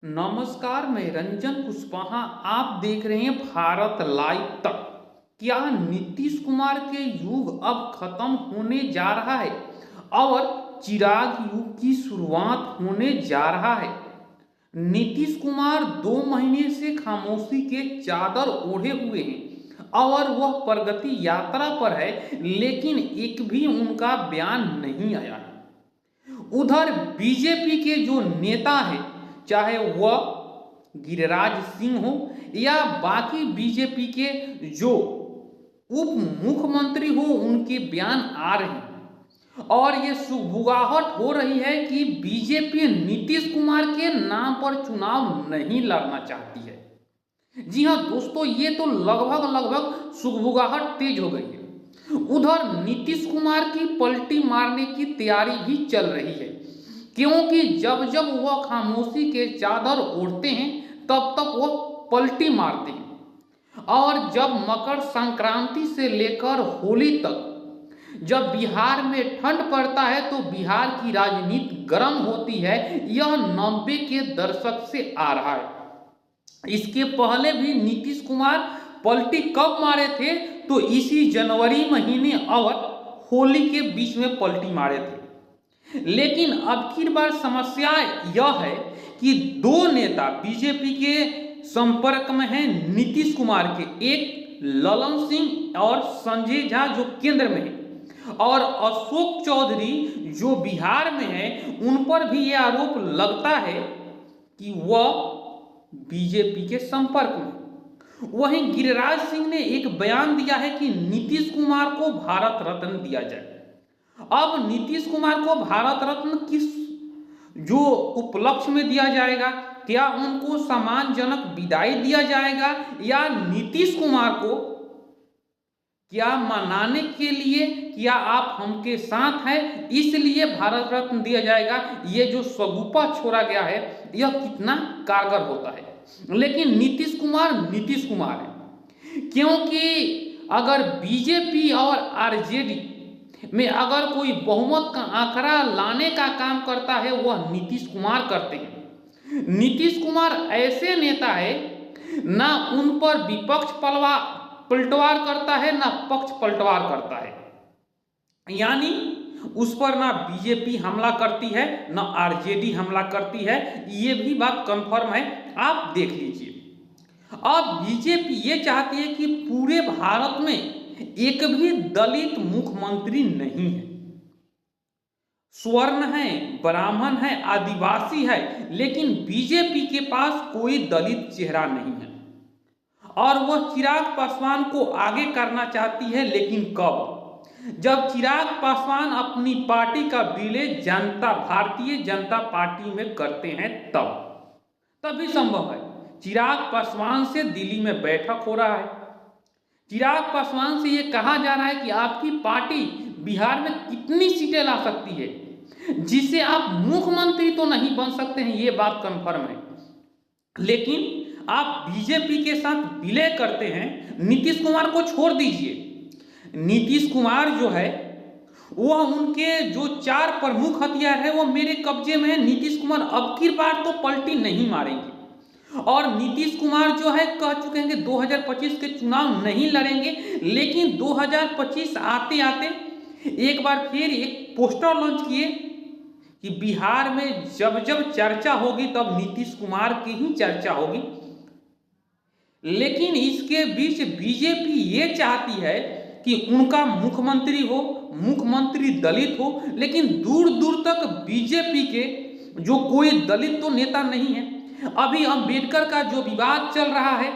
नमस्कार, मैं रंजन कुशवाहा। आप देख रहे हैं भारत लाइव तक। क्या नीतीश कुमार के युग अब खत्म होने जा रहा है और चिराग युग की शुरुआत होने जा रहा है? नीतीश कुमार 2 महीने से खामोशी के चादर ओढ़े हुए हैं और वह प्रगति यात्रा पर है, लेकिन एक भी उनका बयान नहीं आया है। उधर बीजेपी के जो नेता हैं, चाहे वह गिरिराज सिंह हो या बाकी बीजेपी के जो उप मुख्यमंत्री हो, उनके बयान आ रहे हैं और ये सुगबुगाहट हो रही है कि बीजेपी नीतीश कुमार के नाम पर चुनाव नहीं लड़ना चाहती है। जी हाँ दोस्तों, ये तो लगभग सुगबुगाहट तेज हो गई है। उधर नीतीश कुमार की पलटी मारने की तैयारी भी चल रही है, क्योंकि जब जब वह खामोशी के चादर ओढ़ते हैं तब तक वह पलटी मारते हैं। और जब मकर संक्रांति से लेकर होली तक जब बिहार में ठंड पड़ता है तो बिहार की राजनीति गर्म होती है। यह 90 के दशक से आ रहा है। इसके पहले भी नीतीश कुमार पलटी कब मारे थे? तो इसी जनवरी महीने और होली के बीच में पलटी मारे थे। लेकिन अब की बार समस्या यह है कि दो नेता बीजेपी के संपर्क में हैं नीतीश कुमार के, एक ललन सिंह और संजय झा जो केंद्र में है, और अशोक चौधरी जो बिहार में है। उन पर भी यह आरोप लगता है कि वह बीजेपी के संपर्क में। वहीं गिरिराज सिंह ने एक बयान दिया है कि नीतीश कुमार को भारत रत्न दिया जाए। अब नीतीश कुमार को भारत रत्न किस जो उपलक्ष्य में दिया जाएगा? क्या उनको सम्मानजनक विदाई दिया जाएगा या नीतीश कुमार को क्या मनाने के लिए, क्या आप हमके साथ हैं इसलिए भारत रत्न दिया जाएगा? ये जो सगुफा छोड़ा गया है यह कितना कारगर होता है। लेकिन नीतीश कुमार है, क्योंकि अगर बीजेपी और आरजेडी में अगर कोई बहुमत का आंकड़ा लाने का काम करता है वह नीतीश कुमार करते हैं। नीतीश कुमार ऐसे नेता है, ना उन पर विपक्ष पलटवार करता है ना पक्ष पलटवार करता है। यानी उस पर ना बीजेपी हमला करती है ना आरजेडी हमला करती है। ये भी बात कंफर्म है, आप देख लीजिए। अब बीजेपी ये चाहती है कि पूरे भारत में एक भी दलित मुख्यमंत्री नहीं है। स्वर्ण है, ब्राह्मण है, आदिवासी है, लेकिन बीजेपी के पास कोई दलित चेहरा नहीं है। और वह चिराग पासवान को आगे करना चाहती है, लेकिन कब? जब चिराग पासवान अपनी पार्टी का विलय भारतीय जनता पार्टी में करते हैं तभी संभव है। चिराग पासवान से दिल्ली में बैठक हो रहा है। चिराग पासवान से यह कहा जा रहा है कि आपकी पार्टी बिहार में कितनी सीटें ला सकती है, जिससे आप मुख्यमंत्री तो नहीं बन सकते हैं, ये बात कंफर्म है। लेकिन आप बीजेपी के साथ विलय करते हैं। नीतीश कुमार को छोड़ दीजिए, नीतीश कुमार जो है वह उनके जो 4 प्रमुख हथियार है वो मेरे कब्जे में है। नीतीश कुमार अब की बार तो पलटी नहीं मारेंगे और नीतीश कुमार जो है कह चुके हैं कि 2025 के चुनाव नहीं लड़ेंगे। लेकिन 2025 आते आते एक बार फिर एक पोस्टर लॉन्च किए कि बिहार में जब जब चर्चा होगी तब नीतीश कुमार की ही चर्चा होगी। लेकिन इसके बीच बीजेपी ये चाहती है कि उनका मुख्यमंत्री हो, मुख्यमंत्री दलित हो, लेकिन दूर दूर तक बीजेपी के जो कोई दलित तो नेता नहीं है। अभी अंबेडकर का जो विवाद चल रहा है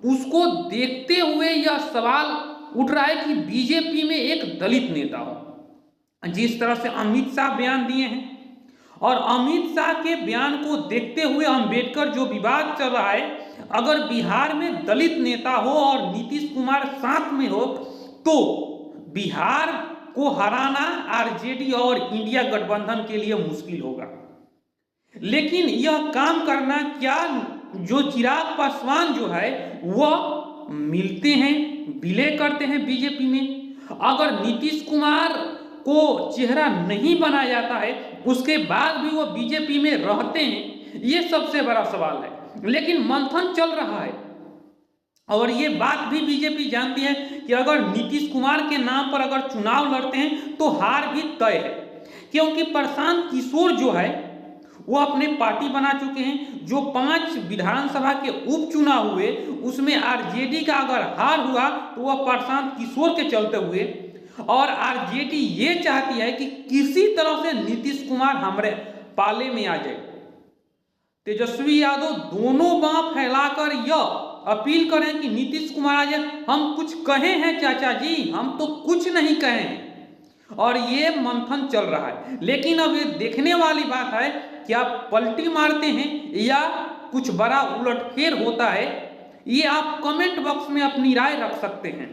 उसको देखते हुए यह सवाल उठ रहा है कि बीजेपी में एक दलित नेता हो। जिस तरह से अमित शाह बयान दिए हैं और अमित शाह के बयान को देखते हुए अंबेडकर जो विवाद चल रहा है, अगर बिहार में दलित नेता हो और नीतीश कुमार साथ में हो तो बिहार को हराना आरजेडी और इंडिया गठबंधन के लिए मुश्किल होगा। लेकिन यह काम करना क्या जो चिराग पासवान जो है वह मिलते हैं, विलय करते हैं बीजेपी में। अगर नीतीश कुमार को चेहरा नहीं बनाया जाता है उसके बाद भी वो बीजेपी में रहते हैं, ये सबसे बड़ा सवाल है। लेकिन मंथन चल रहा है और ये बात भी बीजेपी जानती है कि अगर नीतीश कुमार के नाम पर अगर चुनाव लड़ते हैं तो हार भी तय है, क्योंकि प्रशांत किशोर जो है वो अपने पार्टी बना चुके हैं। जो 5 विधानसभा के उपचुनाव हुए उसमें आरजेडी का अगर हार हुआ तो वह प्रशांत किशोर के चलते हुए, और आरजेडी ये चाहती है कि किसी तरह से नीतीश कुमार हमारे पाले में आ जाए। तेजस्वी यादव दोनों बांह फैलाकर यह अपील करें कि नीतीश कुमार आ जाए। हम कुछ कहे हैं चाचा जी, हम तो कुछ नहीं कहे हैं। और ये मंथन चल रहा है, लेकिन अब ये देखने वाली बात है क्या पलटी मारते हैं या कुछ बड़ा उलटफेर होता है। ये आप कमेंट बॉक्स में अपनी राय रख सकते हैं।